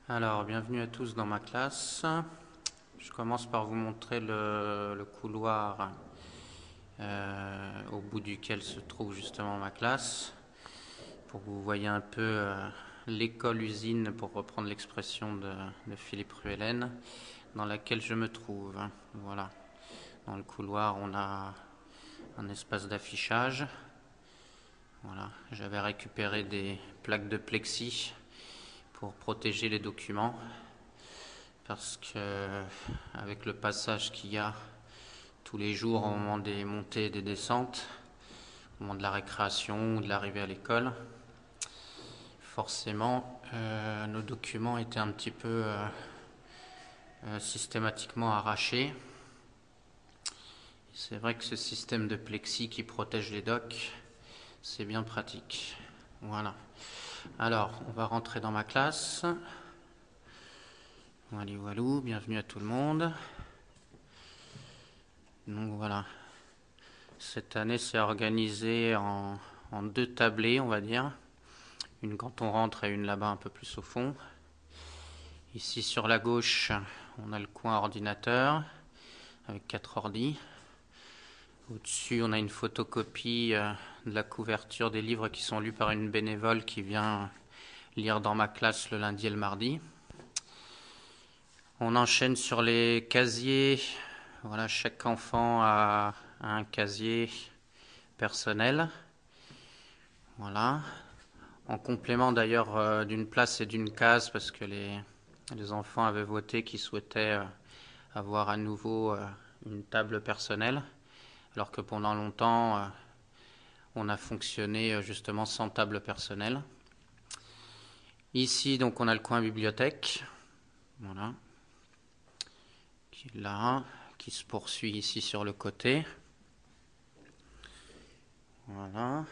Alors, bienvenue à tous dans ma classe. Je commence par vous montrer le couloir au bout duquel se trouve justement ma classe, pour que vous voyez un peu l'école-usine, pour reprendre l'expression de Philippe Ruellen, dans laquelle je me trouve. Voilà. Dans le couloir, on a un espace d'affichage. Voilà. J'avais récupéré des plaques de plexi pour protéger les documents, parce que avec le passage qu'il y a tous les jours au moment des montées et des descentes, au moment de la récréation ou de l'arrivée à l'école, forcément nos documents étaient un petit peu systématiquement arrachés. C'est vrai que ce système de plexi qui protège les docs, c'est bien pratique. Voilà. Alors, on va rentrer dans ma classe. Voilou, bienvenue à tout le monde. Donc voilà. Cette année, c'est organisé en deux tablés, on va dire. Une quand on rentre et une là-bas un peu plus au fond. Ici sur la gauche, on a le coin ordinateur avec 4 ordis. Au-dessus, on a une photocopie de la couverture des livres qui sont lus par une bénévole qui vient lire dans ma classe le lundi et le mardi. On enchaîne sur les casiers. Voilà, chaque enfant a un casier personnel. Voilà. En complément d'ailleurs d'une place et d'une case, parce que les enfants avaient voté qu'ils souhaitaient avoir à nouveau une table personnelle, alors que pendant longtemps on a fonctionné justement sans table personnelle. Ici donc on a le coin bibliothèque, voilà, qui est là, qui se poursuit ici sur le côté. Voilà.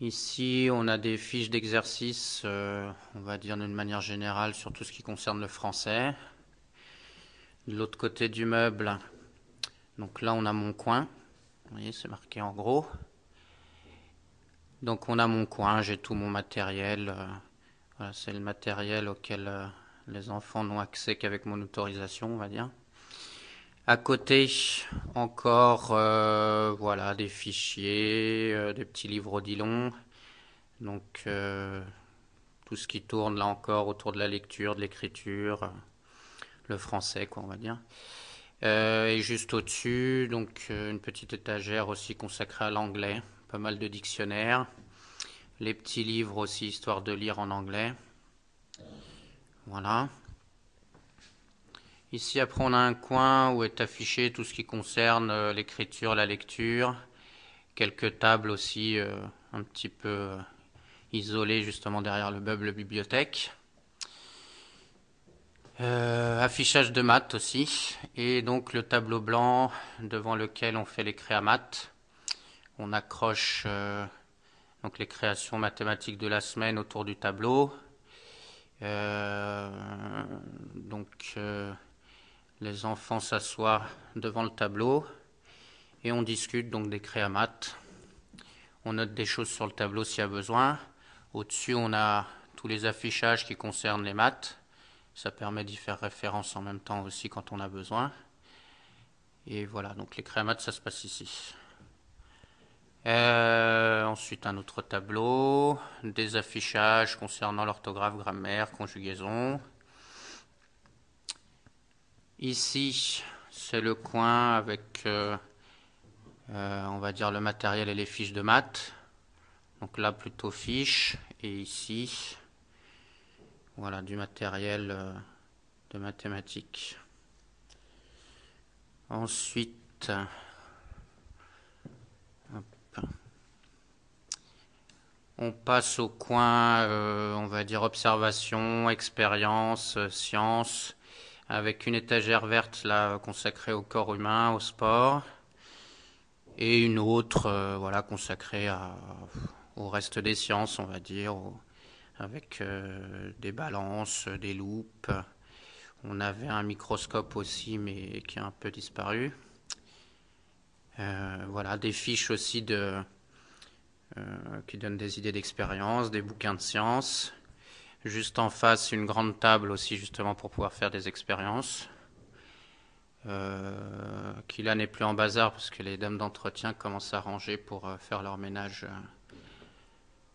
Ici, on a des fiches d'exercice, on va dire d'une manière générale, sur tout ce qui concerne le français. De l'autre côté du meuble, donc là, on a mon coin. Vous voyez, c'est marqué en gros. Donc, on a mon coin, j'ai tout mon matériel. Voilà, c'est le matériel auquel les enfants n'ont accès qu'avec mon autorisation, on va dire. À côté, encore, voilà, des fichiers, des petits livres Odilon. Donc, tout ce qui tourne là encore autour de la lecture, de l'écriture, le français, quoi, on va dire. Et juste au-dessus, donc une petite étagère aussi consacrée à l'anglais, pas mal de dictionnaires, les petits livres aussi, histoire de lire en anglais. Voilà. Ici, après, on a un coin où est affiché tout ce qui concerne l'écriture, la lecture, quelques tables aussi un petit peu isolées justement derrière le meuble bibliothèque. Affichage de maths aussi, et donc le tableau blanc devant lequel on fait les créas maths. On accroche donc les créations mathématiques de la semaine autour du tableau. Donc les enfants s'assoient devant le tableau et on discute donc des créas maths. On note des choses sur le tableau s'il y a besoin. Au-dessus, on a tous les affichages qui concernent les maths. Ça permet d'y faire référence en même temps aussi quand on a besoin. Et voilà, donc les créas maths, ça se passe ici. Ensuite, un autre tableau, des affichages concernant l'orthographe, grammaire, conjugaison. Ici, c'est le coin avec, on va dire, le matériel et les fiches de maths. Donc là, plutôt fiches. Et ici, voilà, du matériel de mathématiques. Ensuite, on passe au coin, on va dire observation, expérience, science, avec une étagère verte là consacrée au corps humain, au sport, et une autre, voilà, consacrée au reste des sciences, on va dire, avec des balances, des loupes. On avait un microscope aussi, mais qui a un peu disparu. Voilà, des fiches aussi qui donnent des idées d'expérience, des bouquins de sciences. Juste en face, une grande table aussi, justement, pour pouvoir faire des expériences. Qui là n'est plus en bazar parce que les dames d'entretien commencent à ranger pour faire leur ménage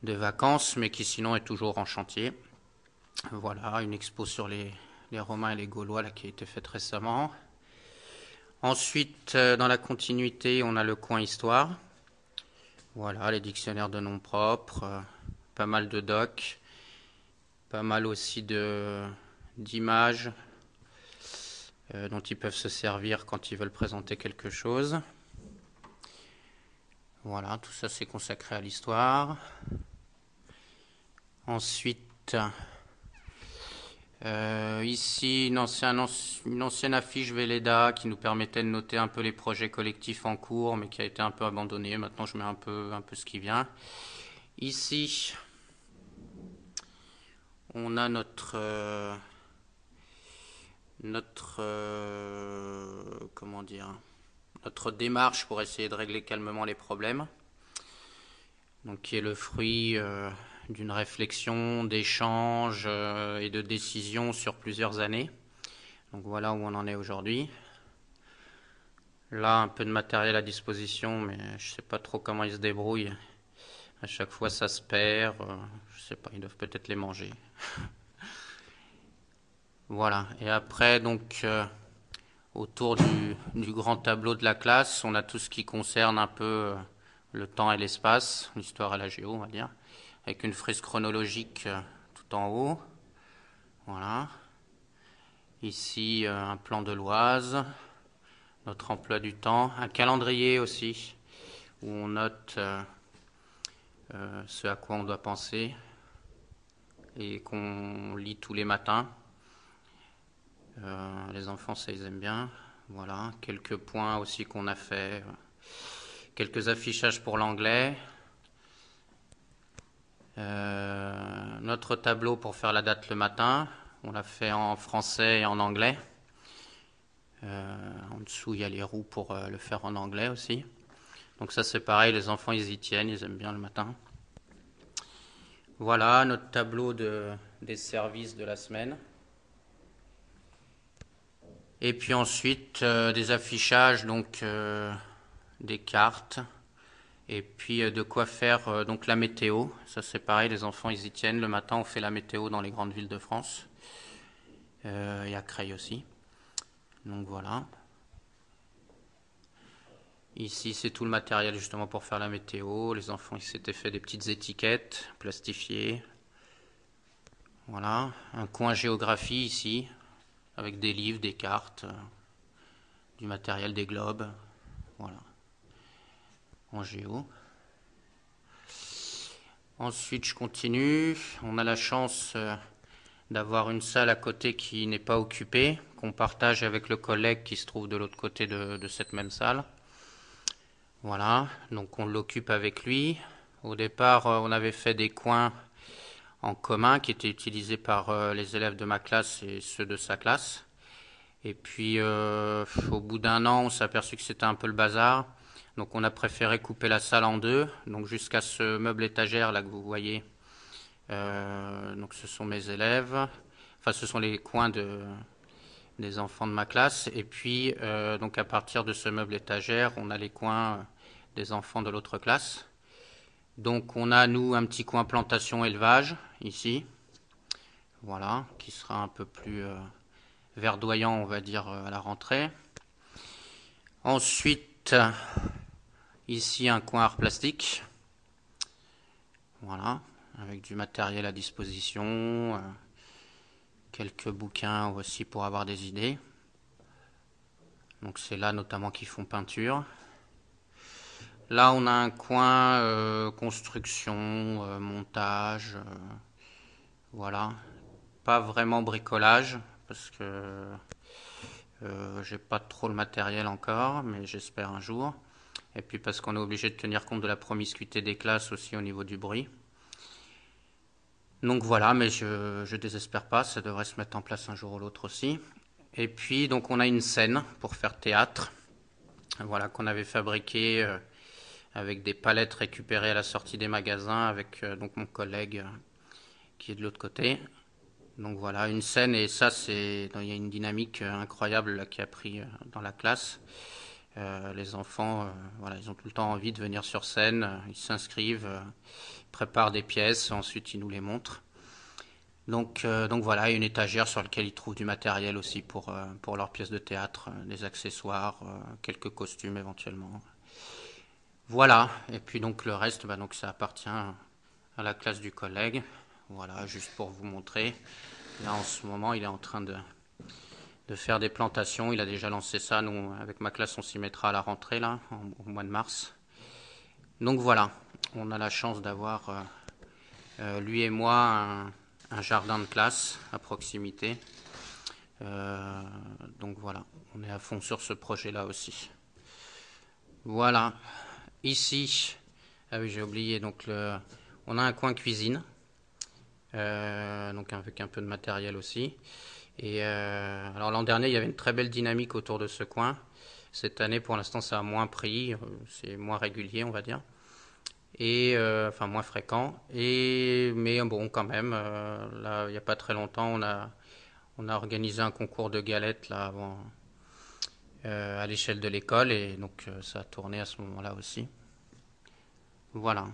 de vacances, mais qui sinon est toujours en chantier. Voilà, une expo sur les Romains et les Gaulois là, qui a été faite récemment. Ensuite, dans la continuité, on a le coin histoire. Voilà, les dictionnaires de noms propres, pas mal de docs, pas mal aussi d'images dont ils peuvent se servir quand ils veulent présenter quelque chose. Voilà, tout ça c'est consacré à l'histoire. Ensuite, ici une ancienne affiche Velleda qui nous permettait de noter un peu les projets collectifs en cours, mais qui a été un peu abandonnée. Maintenant, je mets un peu ce qui vient. Ici, on a notre comment dire, notre démarche pour essayer de régler calmement les problèmes. Donc, qui est le fruit d'une réflexion, d'échanges et de décisions sur plusieurs années. Donc voilà où on en est aujourd'hui. Là, un peu de matériel à disposition, mais je ne sais pas trop comment ils se débrouillent. À chaque fois, ça se perd. Je ne sais pas, ils doivent peut-être les manger. Voilà. Et après, donc, autour du grand tableau de la classe, on a tout ce qui concerne un peu le temps et l'espace, l'histoire et la géo, on va dire, avec une frise chronologique tout en haut. Voilà. Ici, un plan de l'Oise, notre emploi du temps, un calendrier aussi, où on note ce à quoi on doit penser et qu'on lit tous les matins. Les enfants, ça, ils aiment bien. Voilà, quelques points aussi qu'on a fait. Quelques affichages pour l'anglais. Notre tableau pour faire la date le matin. On l'a fait en français et en anglais. En dessous, il y a les roues pour le faire en anglais aussi. Donc ça, c'est pareil, les enfants, ils y tiennent, ils aiment bien le matin. Voilà notre tableau des services de la semaine. Et puis ensuite, des affichages, donc des cartes. Et puis de quoi faire donc la météo. Ça, c'est pareil, les enfants, ils y tiennent. Le matin, on fait la météo dans les grandes villes de France. Et à Creil aussi. Donc voilà. Ici, c'est tout le matériel justement pour faire la météo. Les enfants, ils s'étaient fait des petites étiquettes plastifiées. Voilà. Un coin géographie ici, avec des livres, des cartes, du matériel, des globes. Voilà. En géo. Ensuite, je continue. On a la chance d'avoir une salle à côté qui n'est pas occupée, qu'on partage avec le collègue qui se trouve de l'autre côté de cette même salle. Voilà, donc on l'occupe avec lui. Au départ, on avait fait des coins en commun qui étaient utilisés par les élèves de ma classe et ceux de sa classe. Et puis, au bout d'un an, on s'est aperçu que c'était un peu le bazar. Donc, on a préféré couper la salle en deux. Donc, jusqu'à ce meuble étagère là que vous voyez. Donc, ce sont mes élèves. Enfin, ce sont les coins des enfants de ma classe. Et puis, donc à partir de ce meuble étagère, on a les coins des enfants de l'autre classe. Donc, on a, nous, un petit coin plantation élevage, ici. Voilà, qui sera un peu plus verdoyant, on va dire, à la rentrée. Ensuite, ici, un coin art plastique. Voilà, avec du matériel à disposition. Quelques bouquins aussi pour avoir des idées. Donc c'est là notamment qu'ils font peinture. Là on a un coin construction, montage, voilà. Pas vraiment bricolage parce que j'ai pas trop le matériel encore, mais j'espère un jour. Et puis parce qu'on est obligé de tenir compte de la promiscuité des classes aussi au niveau du bruit. Donc voilà, mais je désespère pas, ça devrait se mettre en place un jour ou l'autre aussi. Et puis donc on a une scène pour faire théâtre, voilà, qu'on avait fabriquée avec des palettes récupérées à la sortie des magasins avec donc mon collègue qui est de l'autre côté. Donc voilà, une scène, et ça, il y a une dynamique incroyable là, qui a pris dans la classe. Les enfants, voilà, ils ont tout le temps envie de venir sur scène, ils s'inscrivent, ils préparent des pièces, ensuite ils nous les montrent. Donc voilà, une étagère sur laquelle ils trouvent du matériel aussi pour leurs pièces de théâtre, des accessoires, quelques costumes éventuellement. Voilà, et puis donc le reste, bah, donc ça appartient à la classe du collègue. Voilà, juste pour vous montrer. Là en ce moment, il est en train de faire des plantations. Il a déjà lancé ça. Nous, avec ma classe, on s'y mettra à la rentrée là, au mois de mars. Donc voilà, on a la chance d'avoir lui et moi un jardin de classe à proximité. Euh, donc voilà, on est à fond sur ce projet-là aussi. Voilà, ici, ah oui j'ai oublié, donc on a un coin cuisine, donc avec un peu de matériel aussi. Et alors l'an dernier, il y avait une très belle dynamique autour de ce coin. Cette année, pour l'instant, ça a moins pris, c'est moins régulier, on va dire, et enfin moins fréquent. Et mais bon, quand même, là, il n'y a pas très longtemps, on a organisé un concours de galettes là avant, à l'échelle de l'école, et donc ça a tourné à ce moment-là aussi. Voilà.